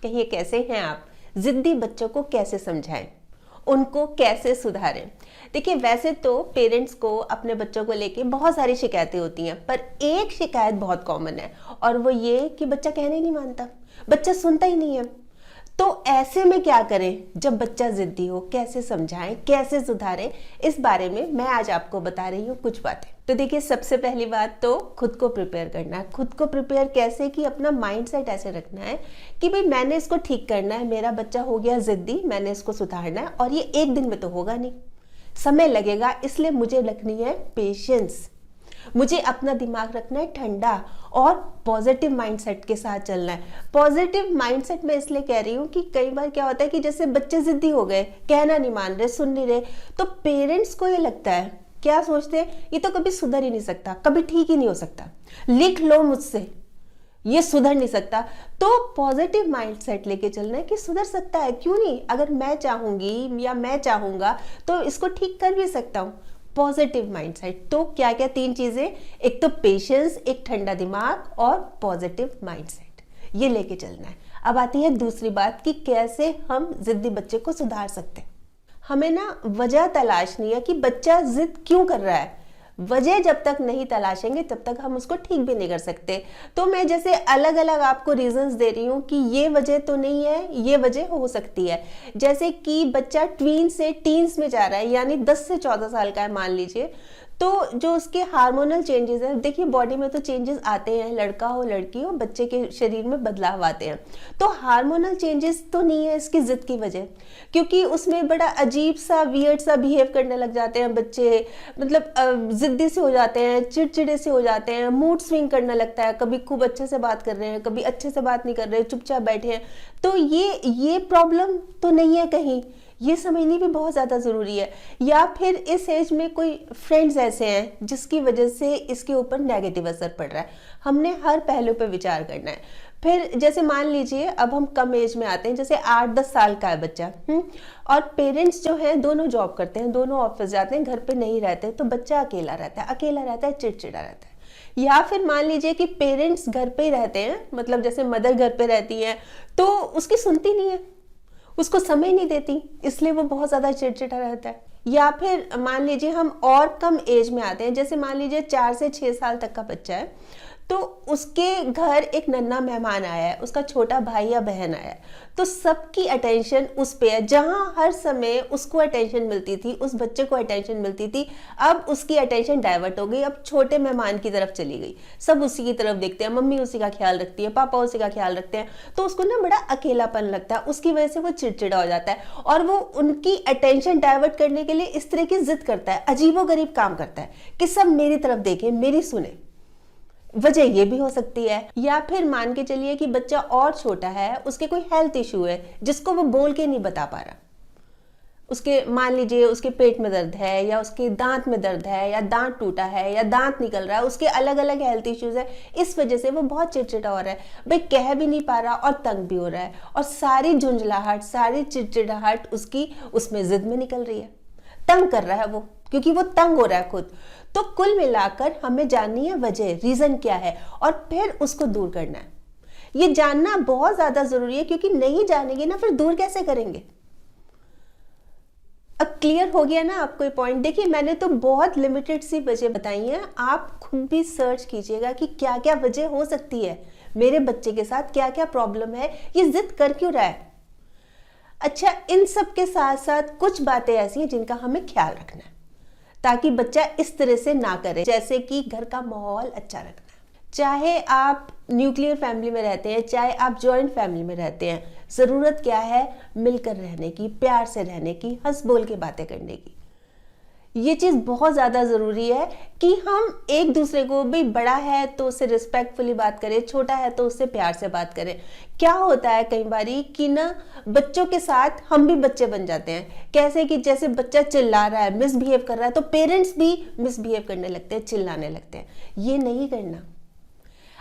कहिए कैसे हैं आप? जिद्दी बच्चों को कैसे समझाएं, उनको कैसे सुधारें? देखिए, वैसे तो पेरेंट्स को अपने बच्चों को लेके बहुत सारी शिकायतें होती हैं, पर एक शिकायत बहुत कॉमन है और वो ये कि बच्चा कहने ही नहीं मानता, बच्चा सुनता ही नहीं है। तो ऐसे में क्या करें जब बच्चा जिद्दी हो? कैसे समझाएं, कैसे सुधारें? इस बारे में मैं आज आपको बता रही हूँ कुछ बातें। तो देखिए, सबसे पहली बात तो खुद को प्रिपेयर करना है। खुद को प्रिपेयर कैसे? कि अपना माइंडसेट ऐसे रखना है कि भाई मैंने इसको ठीक करना है, मेरा बच्चा हो गया जिद्दी, मैंने इसको सुधारना है और ये एक दिन में तो होगा नहीं, समय लगेगा। इसलिए मुझे रखनी है पेशेंस, मुझे अपना दिमाग रखना है ठंडा और पॉजिटिव माइंडसेट के साथ चलना है। पॉजिटिव माइंडसेट मैं इसलिए कह रही हूँ कि कई बार क्या होता है कि जैसे बच्चे जिद्दी हो गए, कहना नहीं मान रहे, सुन नहीं रहे, तो पेरेंट्स को ये लगता है, क्या सोचते हैं, ये तो कभी सुधर ही नहीं सकता, कभी ठीक ही नहीं हो सकता, लिख लो मुझसे, ये सुधर नहीं सकता। तो पॉजिटिव माइंडसेट लेके चलना है कि सुधर सकता है, क्यों नहीं, अगर मैं चाहूंगी या मैं चाहूंगा तो इसको ठीक कर भी सकता हूँ। Positive mindset. तो क्या क्या 3 चीजें, एक तो पेशेंस, एक ठंडा दिमाग और पॉजिटिव माइंडसेट, ये लेके चलना है। अब आती है दूसरी बात कि कैसे हम जिद्दी बच्चे को सुधार सकते हैं। हमें ना वजह तलाशनी है कि बच्चा जिद क्यों कर रहा है। वजह जब तक नहीं तलाशेंगे तब तक हम उसको ठीक भी नहीं कर सकते। तो मैं जैसे अलग अलग आपको रीजंस दे रही हूँ कि ये वजह तो नहीं है, ये वजह हो सकती है। जैसे कि बच्चा ट्वीन से टीन्स में जा रहा है, यानी 10 से 14 साल का है मान लीजिए, तो जो उसके हार्मोनल चेंजेस हैं, देखिए बॉडी में तो चेंजेस आते हैं, लड़का हो लड़की हो, बच्चे के शरीर में बदलाव आते हैं। तो हार्मोनल चेंजेस तो नहीं है इसकी जिद की वजह, क्योंकि उसमें बड़ा अजीब सा वियर्ड सा बिहेव करने लग जाते हैं बच्चे, मतलब जिद्दी से हो जाते हैं, चिड़चिड़े से हो जाते हैं, मूड स्विंग करने लगता है, कभी खूब अच्छे से बात कर रहे हैं, कभी अच्छे से बात नहीं कर रहे, चुपचाप बैठे हैं। तो ये प्रॉब्लम तो नहीं है कहीं, ये समझनी भी बहुत ज़्यादा ज़रूरी है। या फिर इस एज में कोई फ्रेंड्स ऐसे हैं जिसकी वजह से इसके ऊपर नेगेटिव असर पड़ रहा है। हमने हर पहलू पे विचार करना है। फिर जैसे मान लीजिए अब हम कम एज में आते हैं, जैसे 8-10 साल का है बच्चा, और पेरेंट्स जो हैं दोनों जॉब करते हैं, दोनों ऑफिस जाते हैं, घर पे नहीं रहते, तो बच्चा अकेला रहता है, चिड़चिड़ा रहता है। या फिर मान लीजिए कि पेरेंट्स घर पे ही रहते हैं, मतलब जैसे मदर घर पे रहती है तो उसकी सुनती नहीं है, उसको समय नहीं देती, इसलिए वो बहुत ज्यादा चिड़चिड़ा रहता है। या फिर मान लीजिए हम और कम एज में आते हैं, जैसे मान लीजिए 4 से 6 साल तक का बच्चा है, तो उसके घर एक नन्हा मेहमान आया है, उसका छोटा भाई या बहन आया है, तो सबकी अटेंशन उस पे है। जहां हर समय उसको अटेंशन मिलती थी, उस बच्चे को अटेंशन मिलती थी, अब उसकी अटेंशन डाइवर्ट हो गई, अब छोटे मेहमान की तरफ चली गई। सब उसी की तरफ देखते हैं, मम्मी उसी का ख्याल रखती है, पापा उसी का ख्याल रखते हैं, तो उसको ना बड़ा अकेलापन लगता है, उसकी वजह से वो चिड़चिड़ा हो जाता है और वो उनकी अटेंशन डाइवर्ट करने के लिए इस तरह की जिद करता है, अजीबोगरीब काम करता है कि सब मेरी तरफ देखें, मेरी सुने। वजह ये भी हो सकती है। या फिर मान के चलिए कि बच्चा और छोटा है, उसके कोई हेल्थ इशू है जिसको वो बोल के नहीं बता पा रहा, उसके मान लीजिए उसके पेट में दर्द है, या उसके दांत में दर्द है, या दांत टूटा है, या दांत निकल रहा है, उसके अलग अलग हेल्थ इश्यूज है, इस वजह से वो बहुत चिड़चिड़ा हो रहा है, भाई कह भी नहीं पा रहा और तंग भी हो रहा है, और सारी झुंझलाहट, सारी चिड़चिड़ाहट उसकी उसमें जिद में निकल रही है, तंग कर रहा है वो, क्योंकि वो तंग हो रहा है खुद। तो कुल मिलाकर हमें जाननी है वजह, रीजन क्या है, और फिर उसको दूर करना है। ये जानना बहुत ज्यादा जरूरी है, क्योंकि नहीं जानेंगे ना फिर दूर कैसे करेंगे। अब क्लियर हो गया ना आपको ये पॉइंट? देखिए, मैंने तो बहुत लिमिटेड सी वजह बताई हैं, आप खुद भी सर्च कीजिएगा कि क्या क्या वजह हो सकती है, मेरे बच्चे के साथ क्या क्या प्रॉब्लम है, ये जिद कर क्यों रहा है। अच्छा, इन सब के साथ साथ कुछ बातें ऐसी हैं जिनका हमें ख्याल रखना है ताकि बच्चा इस तरह से ना करे। जैसे कि घर का माहौल अच्छा रखना, चाहे आप न्यूक्लियर फैमिली में रहते हैं, चाहे आप जॉइंट फैमिली में रहते हैं, जरूरत क्या है, मिलकर रहने की, प्यार से रहने की, हंस बोल के बातें करने की। ये चीज बहुत ज्यादा जरूरी है कि हम एक दूसरे को, भी बड़ा है तो उससे रिस्पेक्टफुली बात करें, छोटा है तो उससे प्यार से बात करें। क्या होता है कई बारी कि ना बच्चों के साथ हम भी बच्चे बन जाते हैं, कैसे कि जैसे बच्चा चिल्ला रहा है, मिसबिहेव कर रहा है, तो पेरेंट्स भी मिसबिहेव करने लगते हैं, चिल्लाने लगते हैं। ये नहीं करना,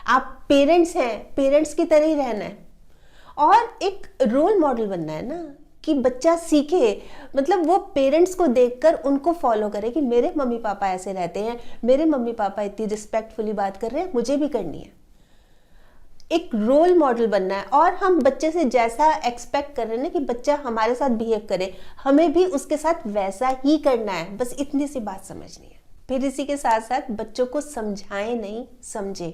आप पेरेंट्स हैं, पेरेंट्स की तरह ही रहना है और एक रोल मॉडल बनना है ना, कि बच्चा सीखे, मतलब वो पेरेंट्स को देखकर उनको फॉलो करे कि मेरे मम्मी पापा ऐसे रहते हैं, मेरे मम्मी पापा इतनी रिस्पेक्टफुली बात कर रहे हैं, मुझे भी करनी है। एक रोल मॉडल बनना है, और हम बच्चे से जैसा एक्सपेक्ट कर रहे हैं ना कि बच्चा हमारे साथ बिहेव करे, हमें भी उसके साथ वैसा ही करना है, बस इतनी सी बात समझनी है। फिर इसी के साथ साथ बच्चों को समझाएं नहीं, समझे,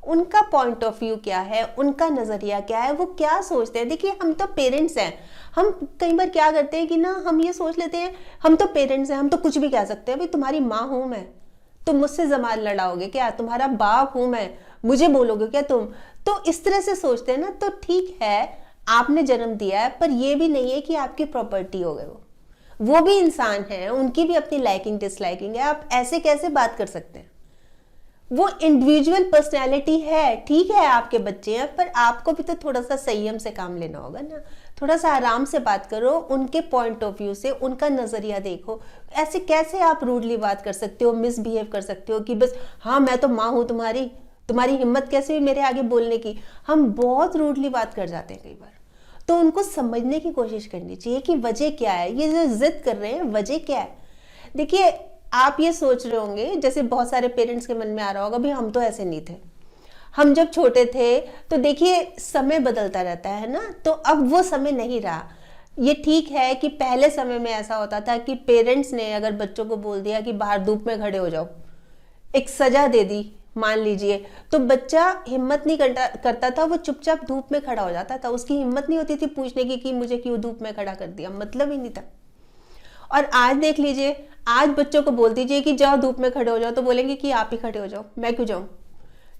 उनका पॉइंट ऑफ व्यू क्या है, उनका नजरिया क्या है, वो क्या सोचते हैं। देखिए हम तो पेरेंट्स हैं, हम कई बार क्या करते हैं कि ना हम ये सोच लेते हैं हम तो पेरेंट्स हैं, हम तो कुछ भी कह सकते हैं, भाई तुम्हारी माँ हूं मैं, तुम मुझसे जबान लड़ाओगे क्या, तुम्हारा बाप हूं मैं, मुझे बोलोगे क्या तुम, तो इस तरह से सोचते हैं ना। तो ठीक है आपने जन्म दिया है, पर ये भी नहीं है कि आपकी प्रॉपर्टी हो गए, वो भी इंसान है, उनकी भी अपनी लाइकिंग डिसलाइकिंग है, आप ऐसे कैसे बात कर सकते हैं। वो इंडिविजुअल पर्सनैलिटी है, ठीक है आपके बच्चे हैं, पर आपको भी तो थोड़ा सा संयम से काम लेना होगा ना, थोड़ा सा आराम से बात करो, उनके पॉइंट ऑफ व्यू से उनका नजरिया देखो। ऐसे कैसे आप रूडली बात कर सकते हो, मिसबिहेव कर सकते हो कि बस हाँ मैं तो माँ हूं तुम्हारी, तुम्हारी हिम्मत कैसे हुई मेरे आगे बोलने की। हम बहुत रूडली बात कर जाते हैं कई बार, तो उनको समझने की कोशिश करनी चाहिए कि वजह क्या है, ये जो जिद कर रहे हैं वजह क्या है। देखिए आप ये सोच रहे होंगे, जैसे बहुत सारे पेरेंट्स के मन में आ रहा होगा भाई हम तो ऐसे नहीं थे, हम जब छोटे थे तो देखिए समय बदलता रहता है ना, तो अब वो समय नहीं रहा। ये ठीक है कि पहले समय में ऐसा होता था कि पेरेंट्स ने अगर बच्चों को बोल दिया कि बाहर धूप में खड़े हो जाओ, एक सजा दे दी मान लीजिए, तो बच्चा हिम्मत नहीं करता था, वो चुपचाप धूप में खड़ा हो जाता था, उसकी हिम्मत नहीं होती थी पूछने की कि मुझे क्यों धूप में खड़ा कर दिया, मतलब ही नहीं था। और आज देख लीजिए, आज बच्चों को बोल दीजिए कि जाओ धूप में खड़े हो जाओ, तो बोलेंगे कि आप ही खड़े हो जाओ, मैं क्यों जाऊं।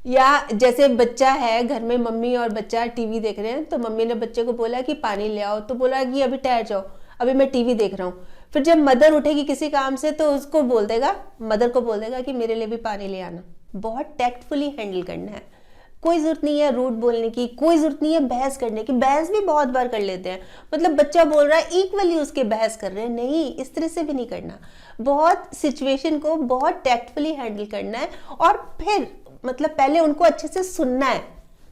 या जैसे बच्चा है घर में, मम्मी और बच्चा टीवी देख रहे हैं, तो मम्मी ने बच्चे को बोला कि पानी ले आओ, तो बोला कि अभी ठहर जाओ, अभी मैं टीवी देख रहा हूँ। फिर जब मदर उठेगी किसी काम से तो उसको बोल देगा, मदर को बोल देगा कि मेरे लिए भी पानी ले आना। बहुत टैक्टफुली हैंडल करना है, कोई जरूरत नहीं है रूड बोलने की, कोई जरूरत नहीं है बहस करने की, बहस भी बहुत बार कर लेते हैं, मतलब बच्चा बोल रहा है इक्वली उसके बहस कर रहे हैं, नहीं इस तरह से भी नहीं करना। बहुत सिचुएशन को बहुत टैक्टफुली हैंडल करना है, और फिर मतलब पहले उनको अच्छे से सुनना है,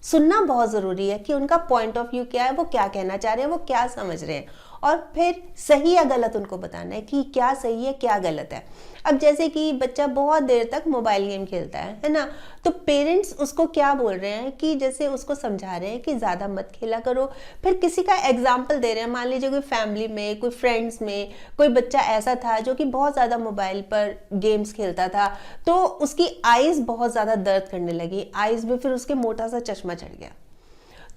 सुनना बहुत जरूरी है कि उनका पॉइंट ऑफ व्यू क्या है, वो क्या कहना चाह रहे हैं, वो क्या समझ रहे हैं, और फिर सही या गलत उनको बताना है कि क्या सही है क्या गलत है। अब जैसे कि बच्चा बहुत देर तक मोबाइल गेम खेलता है ना, तो पेरेंट्स उसको क्या बोल रहे हैं कि जैसे उसको समझा रहे हैं कि ज़्यादा मत खेला करो, फिर किसी का एग्जाम्पल दे रहे हैं, मान लीजिए कोई फैमिली में, कोई फ्रेंड्स में कोई बच्चा ऐसा था जो कि बहुत ज़्यादा मोबाइल पर गेम्स खेलता था, तो उसकी आइज़ बहुत ज़्यादा दर्द करने लगी, आइज़ में फिर उसके मोटा सा चश्मा चढ़ गया।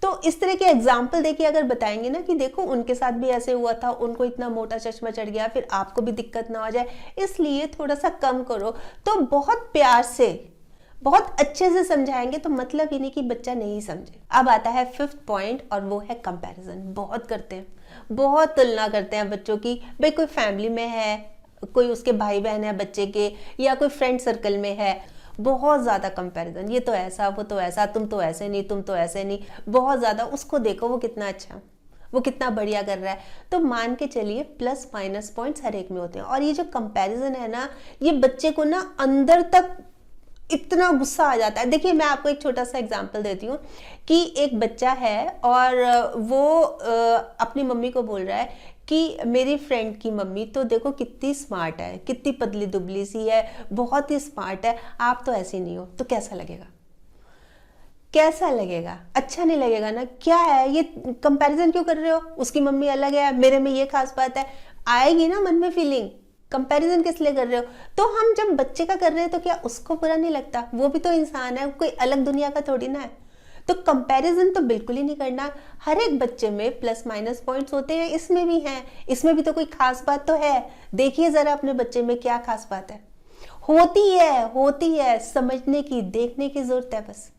तो इस तरह के एग्जाम्पल देके अगर बताएंगे ना कि देखो उनके साथ भी ऐसे हुआ था, उनको इतना मोटा चश्मा चढ़ गया, फिर आपको भी दिक्कत ना हो जाए, इसलिए थोड़ा सा कम करो, तो बहुत प्यार से बहुत अच्छे से समझाएंगे, तो मतलब ही नहीं कि बच्चा नहीं समझे। अब आता है 5th पॉइंट, और वो है कंपैरिजन। बहुत करते हैं, बहुत तुलना करते हैं बच्चों की, भाई कोई फैमिली में है, कोई उसके भाई बहन है बच्चे के, या कोई फ्रेंड सर्कल में है, बहुत ज़्यादा कंपैरिजन, ये तो ऐसा, वो तो ऐसा, तुम तो ऐसे नहीं, तुम तो ऐसे नहीं, बहुत ज़्यादा। उसको देखो वो कितना अच्छा, वो कितना बढ़िया कर रहा है, तो मान के चलिए प्लस माइनस पॉइंट्स हर एक में होते हैं। और ये जो कंपैरिजन है ना, ये बच्चे को ना अंदर तक इतना गुस्सा आ जाता है। देखिए मैं आपको एक छोटा सा एग्जांपल देती हूँ कि एक बच्चा है और वो अपनी मम्मी को बोल रहा है कि मेरी फ्रेंड की मम्मी तो देखो कितनी स्मार्ट है, कितनी पतली दुबली सी है, बहुत ही स्मार्ट है, आप तो ऐसे नहीं हो। तो कैसा लगेगा, कैसा लगेगा, अच्छा नहीं लगेगा ना। क्या है ये कंपैरिजन क्यों कर रहे हो, उसकी मम्मी अलग है, मेरे में ये खास बात है, आएगी ना मन में फीलिंग। कंपैरिजन किस लिए कर रहे हो, तो हम जब बच्चे का कर रहे हैं तो क्या उसको बुरा नहीं लगता, वो भी तो इंसान है, कोई अलग दुनिया का थोड़ी ना है। तो कंपैरिजन तो बिल्कुल ही नहीं करना। हर एक बच्चे में प्लस माइनस पॉइंट्स होते हैं, इसमें भी हैं, इसमें भी तो कोई खास बात तो है। देखिए जरा अपने बच्चे में क्या खास बात है, होती है समझने की, देखने की जरूरत है, बस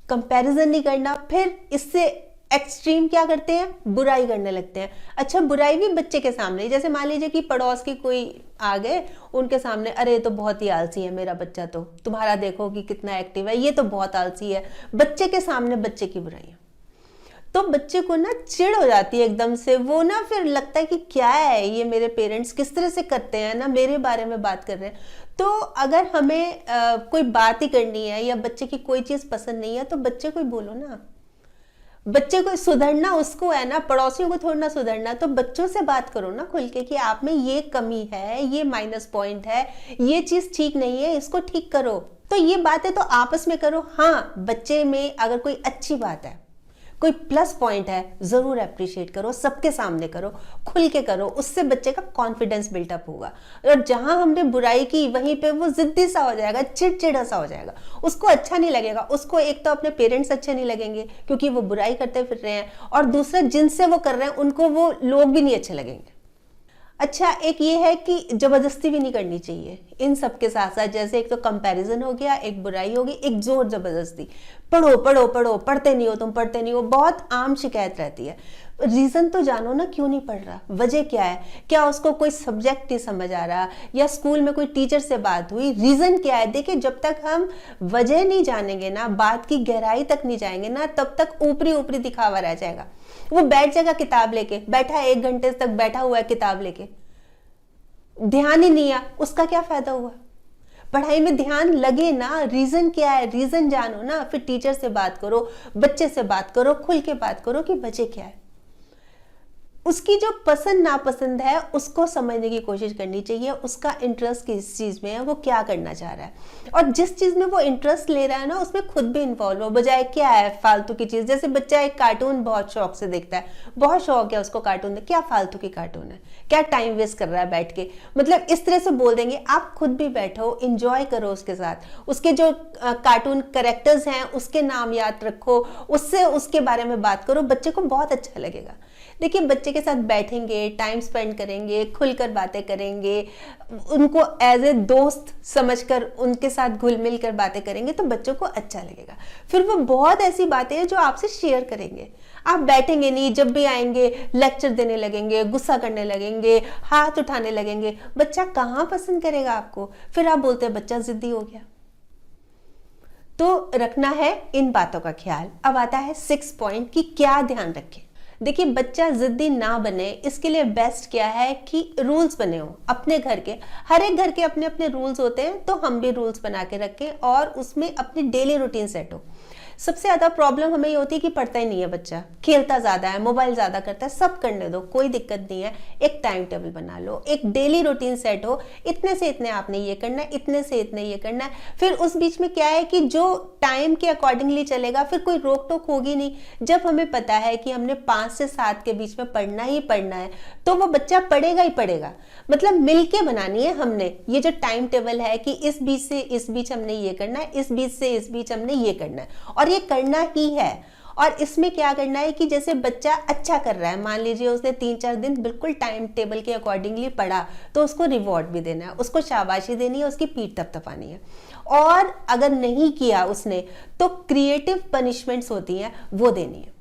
कंपैरिजन नहीं करना। फिर इससे एक्सट्रीम क्या करते हैं, बुराई करने लगते हैं। अच्छा बुराई भी बच्चे के सामने, जैसे मान लीजिए कि पड़ोस की कोई आ गए, उनके सामने, अरे तो बहुत ही आलसी है मेरा बच्चा, तो तुम्हारा देखो कि कितना एक्टिव है, ये तो बहुत आलसी है। बच्चे के सामने बच्चे की बुराई, तो बच्चे को ना चिढ़ हो जाती है एकदम से, वो ना फिर लगता है कि क्या है ये, मेरे पेरेंट्स किस तरह से करते हैं ना, मेरे बारे में बात कर रहे हैं। तो अगर हमें कोई बात ही करनी है या बच्चे की कोई चीज पसंद नहीं है, तो बच्चे को ही बोलो ना, बच्चे को सुधरना उसको है ना, पड़ोसियों को थोड़ा ना सुधरना। तो बच्चों से बात करो ना खुल के कि आप में ये कमी है, ये माइनस पॉइंट है, ये चीज ठीक नहीं है, इसको ठीक करो। तो ये बातें तो आपस में करो। हाँ, बच्चे में अगर कोई अच्छी बात है, कोई प्लस पॉइंट है, जरूर अप्रिशिएट करो, सबके सामने करो, खुल के करो, उससे बच्चे का कॉन्फिडेंस बिल्टअप होगा। और जहां हमने बुराई की वहीं पे वो जिद्दी सा हो जाएगा, चिड़चिड़ा सा हो जाएगा, उसको अच्छा नहीं लगेगा। उसको एक तो अपने पेरेंट्स अच्छे नहीं लगेंगे क्योंकि वो बुराई करते फिर रहे हैं, और दूसरा जिनसे वो कर रहे हैं उनको वो लोग भी नहीं अच्छे लगेंगे। अच्छा, एक ये है कि जबरदस्ती भी नहीं करनी चाहिए इन सब के साथ साथ। जैसे एक तो कंपैरिजन हो गया, एक बुराई होगी, एक जोर जबरदस्ती, पढ़ो पढ़ो पढ़ो, पढ़ते नहीं हो तुम, पढ़ते नहीं हो, बहुत आम शिकायत रहती है। रीजन तो जानो ना, क्यों नहीं पढ़ रहा, वजह क्या है? क्या उसको कोई सब्जेक्ट नहीं समझ आ रहा, या स्कूल में कोई टीचर से बात हुई? रीजन क्या है? देखिए, जब तक हम वजह नहीं जानेंगे ना, बात की गहराई तक नहीं जाएंगे ना, तब तक ऊपरी ऊपरी दिखावा रह जाएगा। वो बैठ जाएगा किताब लेके, बैठा 1 घंटे तक बैठा हुआ है किताब लेके, ध्यान ही नहीं है, उसका क्या फायदा हुआ? पढ़ाई में ध्यान लगे ना। रीजन क्या है, रीजन जानो ना, फिर टीचर से बात करो, बच्चे से बात करो, खुल के बात करो कि वजह क्या है। उसकी जो पसंद नापसंद है उसको समझने की कोशिश करनी चाहिए, उसका इंटरेस्ट किस चीज में है, वो क्या करना चाह रहा है, और जिस चीज में वो इंटरेस्ट ले रहा है ना उसमें खुद भी इन्वॉल्व हो, बजाय क्या है फालतू की चीज। जैसे बच्चा एक कार्टून बहुत शौक से देखता है, बहुत शौक है उसको कार्टून देख, क्या फालतू की कार्टून है, क्या टाइम वेस्ट कर रहा है बैठ के, मतलब इस तरह से बोल देंगे। आप खुद भी बैठो, इंजॉय करो उसके साथ, उसके जो कार्टून कैरेक्टर्स हैं उसके नाम याद रखो, उससे उसके बारे में बात करो, बच्चे को बहुत अच्छा लगेगा। देखिए, बच्चे के साथ बैठेंगे, टाइम स्पेंड करेंगे, खुलकर बातें करेंगे, उनको एज ए दोस्त समझकर उनके साथ घुल मिल कर बातें करेंगे तो बच्चों को अच्छा लगेगा। फिर वो बहुत ऐसी बातें हैं जो आपसे शेयर करेंगे। आप बैठेंगे नहीं, जब भी आएंगे लेक्चर देने लगेंगे, गुस्सा करने लगेंगे, हाथ उठाने लगेंगे, बच्चा कहाँ पसंद करेगा आपको? फिर आप बोलते हैं बच्चा जिद्दी हो गया। तो रखना है इन बातों का ख्याल। अब आता है 6 पॉइंट कि क्या ध्यान रखें। देखिए, बच्चा जिद्दी ना बने इसके लिए बेस्ट क्या है कि रूल्स बने हो अपने घर के। हर एक घर के अपने अपने रूल्स होते हैं, तो हम भी रूल्स बना के रखें और उसमें अपनी डेली रूटीन सेट हो। सबसे ज्यादा प्रॉब्लम हमें ये होती है कि पढ़ता ही नहीं है बच्चा, खेलता ज्यादा है, मोबाइल ज्यादा करता है। सब करने दो, कोई दिक्कत नहीं है। एक टाइम टेबल बना लो, एक डेली रूटीन सेट हो, इतने से इतने आपने ये करना है, इतने से इतने ये करना है। फिर उस बीच में क्या है कि जो टाइम के अकॉर्डिंगली चलेगा, फिर कोई रोक टोक होगी नहीं। जब हमें पता है कि हमने 5 से 7 के बीच में पढ़ना ही पढ़ना है, तो वो बच्चा पढ़ेगा ही पढ़ेगा। मतलब मिलके बनानी है हमने ये जो टाइम टेबल है कि इस बीच से इस बीच हमने ये करना है, इस बीच से इस बीच हमने ये करना है, और ये करना ही है। और इसमें क्या करना है कि जैसे बच्चा अच्छा कर रहा है, मान लीजिए उसने 3-4 दिन बिल्कुल टाइम टेबल के अकॉर्डिंगली पढ़ा, तो उसको रिवॉर्ड भी देना है, उसको शाबाशी देनी है, उसकी पीठ थपथपानी है। और अगर नहीं किया उसने, तो क्रिएटिव पनिशमेंट्स होती हैं, वो देनी है।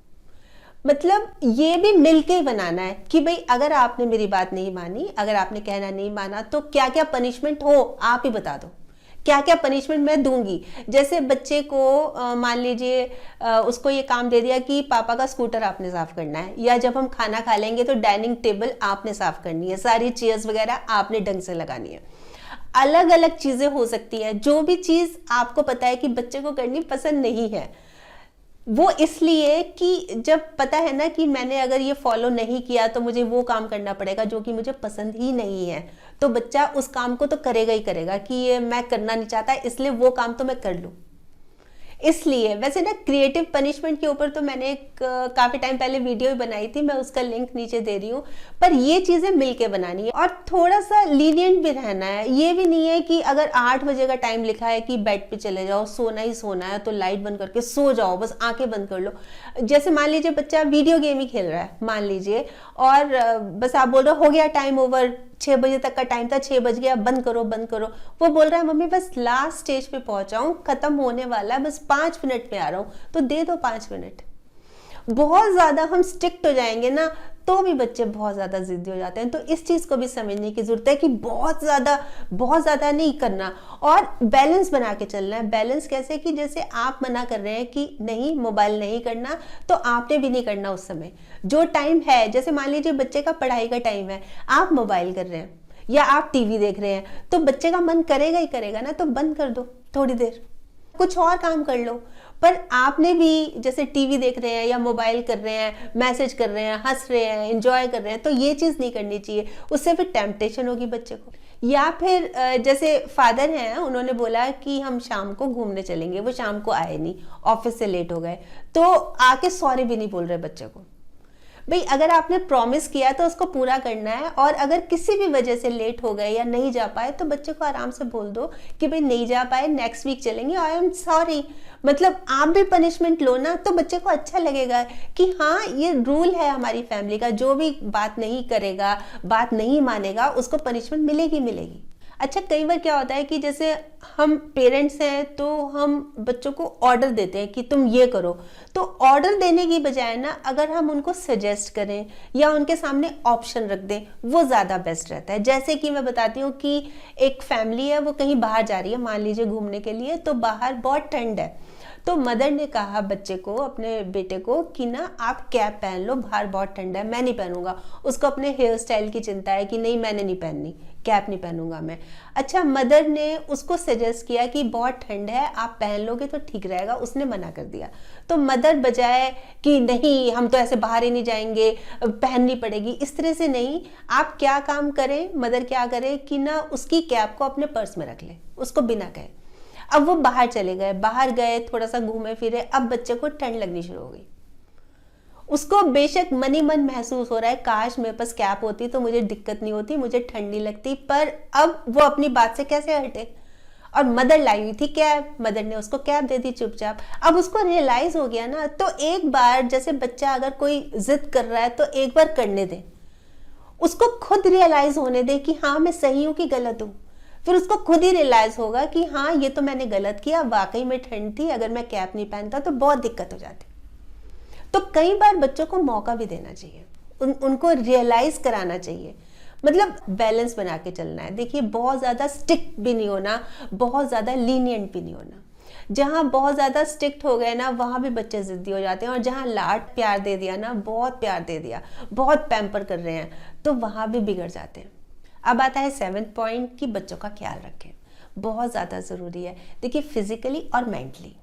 मतलब ये भी मिलके ही बनाना है कि भाई अगर आपने मेरी बात नहीं मानी, अगर आपने कहना नहीं माना, तो क्या क्या पनिशमेंट हो आप ही बता दो, क्या क्या पनिशमेंट मैं दूंगी। जैसे बच्चे को मान लीजिए उसको ये काम दे दिया कि पापा का स्कूटर आपने साफ करना है, या जब हम खाना खा लेंगे तो डाइनिंग टेबल आपने साफ करनी है, सारी चेयर्स वगैरह आपने ढंग से लगानी है। अलग अलग चीजें हो सकती है। जो भी चीज आपको पता है कि बच्चे को करनी पसंद नहीं है, वो इसलिए कि जब पता है ना कि मैंने अगर ये फॉलो नहीं किया तो मुझे वो काम करना पड़ेगा जो कि मुझे पसंद ही नहीं है, तो बच्चा उस काम को तो करेगा ही करेगा कि ये मैं करना नहीं चाहता, इसलिए वो काम तो मैं कर लूं। इसलिए वैसे ना क्रिएटिव पनिशमेंट के ऊपर तो मैंने एक काफी टाइम पहले वीडियो भी बनाई थी, मैं उसका लिंक नीचे दे रही हूँ। पर ये चीजें मिलके बनानी है और थोड़ा सा लीनियंट भी रहना है। ये भी नहीं है कि अगर 8 बजे का टाइम लिखा है कि बेड पे चले जाओ, सोना ही सोना है, तो लाइट बंद करके सो जाओ, बस आंखें बंद कर लो। जैसे मान लीजिए बच्चा वीडियो गेम ही खेल रहा है मान लीजिए, और बस आप बोल रहे हो गया टाइम ओवर, 6 बजे तक का टाइम था, 6 बज गया, बंद करो बंद करो। वो बोल रहा है मम्मी बस लास्ट स्टेज पे पहुंचा हूं, खत्म होने वाला है, बस 5 मिनट में आ रहा हूं, तो दे दो 5 मिनट। बहुत ज्यादा हम स्ट्रिक्ट हो जाएंगे ना, तो भी बच्चे बहुत ज्यादा जिद्दी हो जाते हैं। तो इस चीज को भी समझने की जरूरत है कि बहुत ज्यादा नहीं करना, और बैलेंस बना के चलना है। बैलेंस कैसे कि जैसे आप मना कर रहे हैं कि नहीं मोबाइल नहीं करना, तो आपने भी नहीं करना उस समय। जो टाइम है, जैसे मान लीजिए बच्चे का पढ़ाई का टाइम है, आप मोबाइल कर रहे हैं या आप टीवी देख रहे हैं, तो बच्चे का मन करेगा ही करेगा ना, तो बंद कर दो थोड़ी देर, कुछ और काम कर लो। पर आपने भी जैसे टीवी देख रहे हैं या मोबाइल कर रहे हैं, मैसेज कर रहे हैं, हंस रहे हैं, एंजॉय कर रहे हैं, तो ये चीज़ नहीं करनी चाहिए, उससे फिर टेम्पटेशन होगी बच्चे को। या फिर जैसे फादर हैं, उन्होंने बोला कि हम शाम को घूमने चलेंगे, वो शाम को आए नहीं, ऑफिस से लेट हो गए, तो आके सॉरी भी नहीं बोल रहे बच्चे को। भाई अगर आपने प्रॉमिस किया तो उसको पूरा करना है, और अगर किसी भी वजह से लेट हो गए या नहीं जा पाए तो बच्चे को आराम से बोल दो कि भाई नहीं जा पाए, नेक्स्ट वीक चलेंगे, आई एम सॉरी। मतलब आप भी पनिशमेंट लो ना, तो बच्चे को अच्छा लगेगा कि हाँ ये रूल है हमारी फैमिली का, जो भी बात नहीं करेगा, बात नहीं मानेगा, उसको पनिशमेंट मिलेगी मिलेगी। अच्छा, कई बार क्या होता है कि जैसे हम पेरेंट्स हैं तो हम बच्चों को ऑर्डर देते हैं कि तुम ये करो, तो ऑर्डर देने की बजाय ना अगर हम उनको सजेस्ट करें या उनके सामने ऑप्शन रख दें, वो ज़्यादा बेस्ट रहता है। जैसे कि मैं बताती हूँ कि एक फैमिली है, वो कहीं बाहर जा रही है, मान लीजिए घूमने के लिए, तो बाहर बहुत ठंड है, तो मदर ने कहा बच्चे को, अपने बेटे को, कि ना आप कैप पहन लो, बाहर बहुत ठंडा है, मैं नहीं पहनूंगा। उसको अपने हेयर स्टाइल की चिंता है कि नहीं मैंने नहीं पहननी, कैप नहीं पहनूंगा मैं। अच्छा, मदर ने उसको सजेस्ट किया कि बहुत ठंड है, आप पहन लोगे तो ठीक रहेगा, उसने मना कर दिया। तो मदर बजाय कि नहीं हम तो ऐसे बाहर ही नहीं जाएंगे, पहननी पड़ेगी, इस तरह से नहीं, आप क्या काम करें, मदर क्या करे कि ना उसकी कैप को अपने पर्स में रख ले, उसको बिना कहे। अब वो बाहर चले गए, बाहर गए, थोड़ा सा घूमे फिरे, अब बच्चे को ठंड लगनी शुरू हो गई। उसको बेशक मन ही मन महसूस हो रहा है काश मेरे पास कैप होती तो मुझे दिक्कत नहीं होती, मुझे ठंड नहीं लगती, पर अब वो अपनी बात से कैसे हटे। और मदर लाई हुई थी कैप, मदर ने उसको कैप दे दी चुपचाप। अब उसको रियलाइज हो गया ना, तो एक बार जैसे बच्चा अगर कोई जिद कर रहा है तो एक बार करने दे, उसको खुद रियलाइज होने दे कि हाँ मैं सही हूं कि गलत हूं। फिर उसको खुद ही रियलाइज होगा कि हाँ ये तो मैंने गलत किया, वाकई में ठंड थी, अगर मैं कैप नहीं पहनता तो बहुत दिक्कत हो जाती। तो कई बार बच्चों को मौका भी देना चाहिए, उनको रियलाइज कराना चाहिए, मतलब बैलेंस बना के चलना है। देखिए बहुत ज़्यादा स्ट्रिक्ट भी नहीं होना, बहुत ज़्यादा लीनियंट भी नहीं होना। जहाँ बहुत ज़्यादा स्ट्रिक्ट हो गए ना, वहाँ भी बच्चे जिद्दी हो जाते हैं, और जहाँ लाड प्यार दे दिया ना, बहुत प्यार दे दिया, बहुत पैम्पर कर रहे हैं, तो वहाँ भी बिगड़ जाते हैं। अब आता है 7th पॉइंट कि बच्चों का ख्याल रखें, बहुत ज़्यादा ज़रूरी है। देखिए फिजिकली और मेंटली।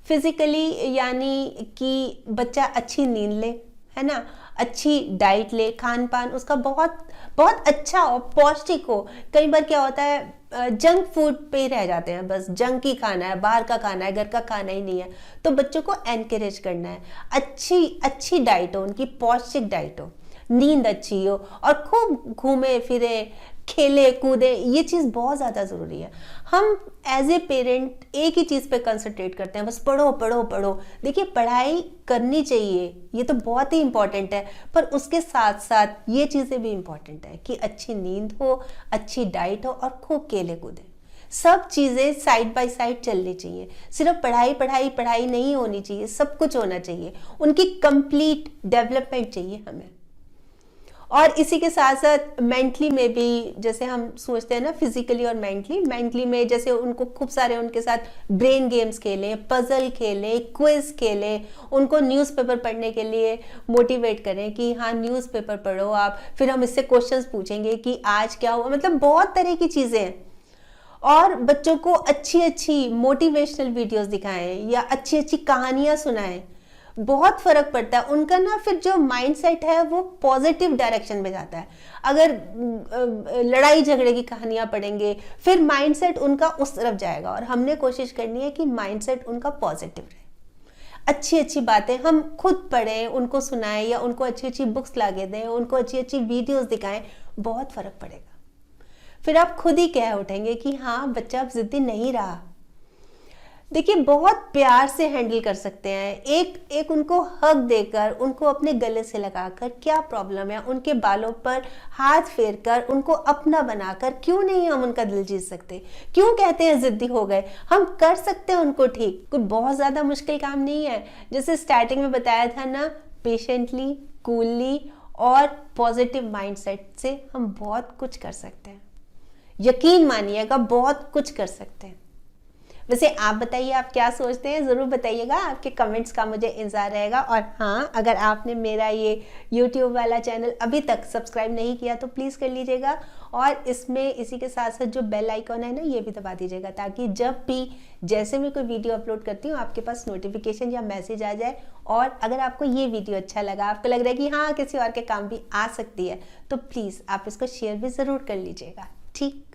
फिजिकली यानी कि बच्चा अच्छी नींद ले, है ना, अच्छी डाइट ले, खान पान उसका बहुत बहुत अच्छा हो, पौष्टिक हो। कई बार क्या होता है जंक फूड पे ही रह जाते हैं, बस जंक ही खाना है, बाहर का खाना है, घर का खाना ही नहीं है। तो बच्चों को एनकरेज करना है, अच्छी अच्छी डाइट हो, उनकी पौष्टिक डाइट हो, नींद अच्छी हो, और खूब घूमे फिरे, खेले कूदे, ये चीज़ बहुत ज़्यादा ज़रूरी है। हम एज ए पेरेंट एक ही चीज़ पे कंसंट्रेट करते हैं, बस पढ़ो पढ़ो पढ़ो। देखिए पढ़ाई करनी चाहिए, ये तो बहुत ही इंपॉर्टेंट है, पर उसके साथ साथ ये चीज़ें भी इंपॉर्टेंट है कि अच्छी नींद हो, अच्छी डाइट हो, और खूब खेले कूदे। सब चीज़ें साइड बाय साइड चलनी चाहिए, सिर्फ पढ़ाई पढ़ाई पढ़ाई नहीं होनी चाहिए, सब कुछ होना चाहिए, उनकी कंप्लीट डेवलपमेंट चाहिए हमें। और इसी के साथ साथ मेंटली में भी, जैसे हम सोचते हैं ना फिजिकली और मेंटली में जैसे उनको खूब सारे उनके साथ ब्रेन गेम्स खेलें, पजल खेलें, क्विज खेलें, उनको न्यूज़पेपर पढ़ने के लिए मोटिवेट करें कि हाँ न्यूज़पेपर पढ़ो आप, फिर हम इससे क्वेश्चंस पूछेंगे कि आज क्या हुआ, मतलब बहुत तरह की चीज़ें हैं। और बच्चों को अच्छी अच्छी मोटिवेशनल वीडियोस दिखाएं या अच्छी अच्छी कहानियां सुनाएं, बहुत फर्क पड़ता है उनका ना, फिर जो माइंडसेट है वो पॉजिटिव डायरेक्शन में जाता है। अगर लड़ाई झगड़े की कहानियां पढ़ेंगे फिर माइंडसेट उनका उस तरफ जाएगा, और हमने कोशिश करनी है कि माइंडसेट उनका पॉजिटिव रहे। अच्छी अच्छी बातें हम खुद पढ़ें, उनको सुनाएं, या उनको अच्छी अच्छी बुक्स ला के दें, उनको अच्छी अच्छी वीडियोस दिखाएं, बहुत फर्क पड़ेगा। फिर आप खुद ही कह उठेंगे कि हाँ बच्चा अब जिद्दी नहीं रहा। देखिए बहुत प्यार से हैंडल कर सकते हैं, एक उनको हक देकर, उनको अपने गले से लगाकर, क्या प्रॉब्लम है, उनके बालों पर हाथ फेरकर, उनको अपना बनाकर, क्यों नहीं हम उनका दिल जीत सकते। क्यों कहते हैं जिद्दी हो गए, हम कर सकते हैं उनको ठीक, कोई बहुत ज़्यादा मुश्किल काम नहीं है। जैसे स्टार्टिंग में बताया था ना, पेशेंटली, कूलली और पॉजिटिव माइंडसेट से हम बहुत कुछ कर सकते हैं, यकीन मानिएगा बहुत कुछ कर सकते हैं। वैसे आप बताइए, आप क्या सोचते हैं, ज़रूर बताइएगा, आपके कमेंट्स का मुझे इंतज़ार रहेगा। और हाँ, अगर आपने मेरा ये यूट्यूब वाला चैनल अभी तक सब्सक्राइब नहीं किया तो प्लीज़ कर लीजिएगा, और इसमें इसी के साथ साथ जो बेल आइकॉन है ना, ये भी दबा दीजिएगा, ताकि जब भी जैसे मैं कोई वीडियो अपलोड करती हूँ आपके पास नोटिफिकेशन या मैसेज आ जाए। और अगर आपको ये वीडियो अच्छा लगा, आपको लग रहा है कि हाँ किसी और के काम भी आ सकती है, तो प्लीज़ आप इसको शेयर भी ज़रूर कर लीजिएगा। ठीक।